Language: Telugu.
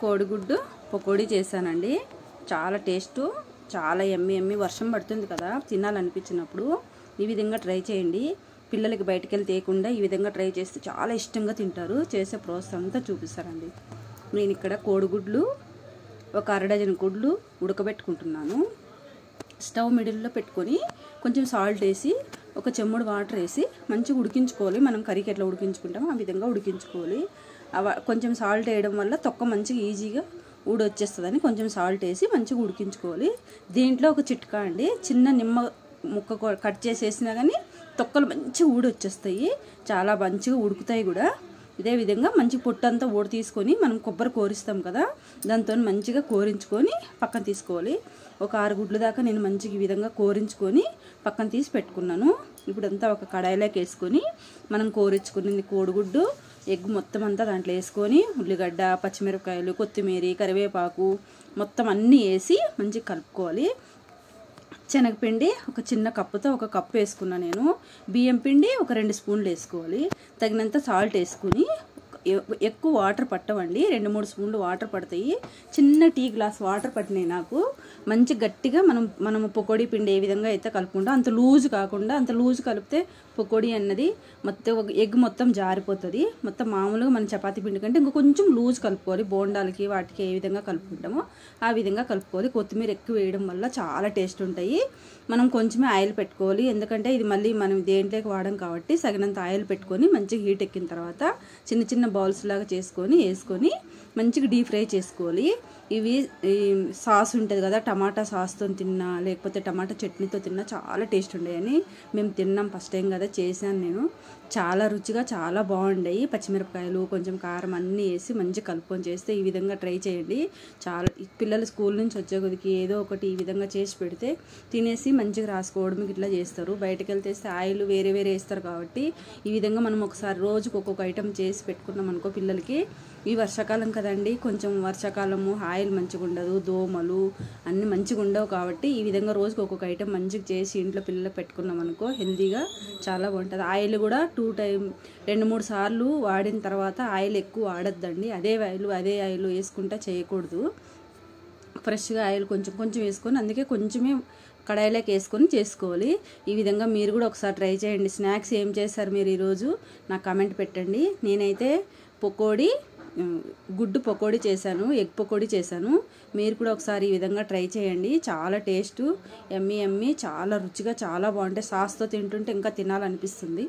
కోడిగుడ్డు పకోడీ చేశానండి. చాలా టేస్ట్, చాలా యమ్మీ యమ్మీ. వర్షం పడుతుంది కదా, తినాలనిపించినప్పుడు ఈ విధంగా ట్రై చేయండి. పిల్లలకి బయటికి వెళ్ళి తేకుండా ఈ విధంగా ట్రై చేస్తే చాలా ఇష్టంగా తింటారు. చేసే ప్రాసెస్ అంతా చూపిస్తారండి. నేను ఇక్కడ కోడిగుడ్లు ఒక అర డజన్ గుడ్లు ఉడకబెట్టుకుంటున్నాను. స్టవ్ మిడిల్లో పెట్టుకొని కొంచెం సాల్ట్ వేసి ఒక చెమ్ముడు వాటర్ వేసి మంచిగా ఉడికించుకోవాలి. మనం కర్రీకి ఎట్లా ఉడికించుకుంటామో ఆ విధంగా ఉడికించుకోవాలి. కొంచెం సాల్ట్ వేయడం వల్ల తొక్క మంచిగా ఈజీగా ఊడొచ్చేస్తుందని కొంచెం సాల్ట్ వేసి మంచిగా ఉడికించుకోవాలి. దీంట్లో ఒక చిట్కా అండి, చిన్న నిమ్మ ముక్క కట్ చేసేసినా కానీ తొక్కలు మంచిగా ఊడొచ్చేస్తాయి, చాలా మంచిగా ఉడుకుతాయి కూడా. ఇదే విధంగా మంచి పొట్టు అంతా ఊడ తీసుకొని మనం కొబ్బరి కోరిస్తాం కదా, దాంతో మంచిగా కోరించుకొని పక్కన తీసుకోవాలి. ఒక 6 గుడ్లు దాకా నేను మంచిగా ఈ విధంగా కోరించుకొని పక్కన తీసి పెట్టుకున్నాను. ఇప్పుడంతా ఒక కడాయిలోకి వేసుకొని మనం కోరించుకున్నది కోడిగుడ్డు, ఎగ్ మొత్తం అంతా దాంట్లో వేసుకొని ఉల్లిగడ్డ, పచ్చిమిరపకాయలు, కొత్తిమీర, కరివేపాకు మొత్తం అన్నీ వేసి మంచిగా కలుపుకోవాలి. శనగపిండి ఒక చిన్న కప్పుతో ఒక కప్పు వేసుకున్నా నేను. బియ్యం పిండి ఒక 2 స్పూన్లు వేసుకోవాలి. తగినంత సాల్ట్ వేసుకుని, ఎక్కువ వాటర్ పట్టవండి, 2-3 స్పూన్లు వాటర్ పడతాయి. చిన్న టీ గ్లాస్ వాటర్ పట్టినాయి నాకు. మంచి గట్టిగా మనము పకోడీ పిండి ఏ విధంగా అయితే కలుపుకుంటాం అంత లూజ్ కాకుండా, అంత లూజ్ కలిపితే పకోడీ అన్నది మొత్తం ఎగ్ మొత్తం జారిపోతుంది. మొత్తం మామూలుగా మన చపాతీ పిండి కంటే ఇంకా కొంచెం లూజ్ కలుపుకోవాలి. బోండాలకి వాటికి ఏ విధంగా కలుపుకుంటామో ఆ విధంగా కలుపుకోవాలి. కొత్తిమీర ఎక్కువ వేయడం వల్ల చాలా టేస్ట్ ఉంటాయి. మనం కొంచెమే ఆయిల్ పెట్టుకోవాలి, ఎందుకంటే ఇది మళ్ళీ మనం దేంట్లోకి వాడడం కాబట్టి. సగినంత ఆయిల్ పెట్టుకొని మంచిగా హీట్ ఎక్కిన తర్వాత చిన్న చిన్న బౌల్స్ లాగా వేసుకొని మంచిగా డీప్ ఫ్రై చేసుకోవాలి. ఇవి సాస్ ఉంటుంది కదా, టమాటా సాస్తో తిన్నా లేకపోతే టమాటా చట్నీతో తిన్నా చాలా టేస్ట్ ఉండేయని మేము తిన్నాం. ఫస్ట్ టైం కదా చేశాను నేను. చాలా రుచిగా చాలా బాగుండాయి. పచ్చిమిరపకాయలు కొంచెం కారం అన్నీ వేసి మంచిగా కలుపుకొని చేస్తే ఈ విధంగా ట్రై చేయండి. చాలా పిల్లలు స్కూల్ నుంచి వచ్చే కొద్దికి ఏదో ఒకటి ఈ విధంగా చేసి పెడితే తినేసి మంచిగా రాసుకోవడం ఇట్లా చేస్తారు. బయటకు వెళ్తే ఆయిల్ వేరే వేస్తారు కాబట్టి ఈ విధంగా మనం ఒకసారి రోజుకు ఒక్కొక్క ఐటెం చేసి పెట్టుకున్నాం అనుకో పిల్లలకి. ఈ వర్షాకాలం కదండి, కొంచెం వర్షాకాలము ఆయిల్ మంచిగా ఉండదు, దోమలు అన్నీ మంచిగా ఉండవు కాబట్టి ఈ విధంగా రోజుకు ఒక్కొక్క ఐటెం మంచిగా చేసి ఇంట్లో పిల్లలకు పెట్టుకున్నాం అనుకో హెల్తీగా చాలా బాగుంటుంది. ఆయిల్ కూడా 2-3 సార్లు వాడిన తర్వాత ఆయిల్ ఎక్కువ వాడద్దండి. అదే ఆయిల్ వేసుకుంటా చేయకూడదు. ఫ్రెష్గా ఆయిల్ కొంచెం వేసుకొని, అందుకే కొంచెమే కడాయిలోకి వేసుకొని చేసుకోవాలి. ఈ విధంగా మీరు కూడా ఒకసారి ట్రై చేయండి. స్నాక్స్ ఏం చేస్తారు మీరు ఈరోజు నాకు కామెంట్ పెట్టండి. నేనైతే గుడ్డు పకోడీ చేశాను, ఎగ్ పకోడీ చేశాను. మీరు కూడా ఒకసారి ఈ విధంగా ట్రై చేయండి. చాలా టేస్ట్ యమ్మీ యమ్మీ, చాలా రుచిగా చాలా బాగుంటాయి. సాస్తో తింటుంటే ఇంకా తినాలనిపిస్తుంది.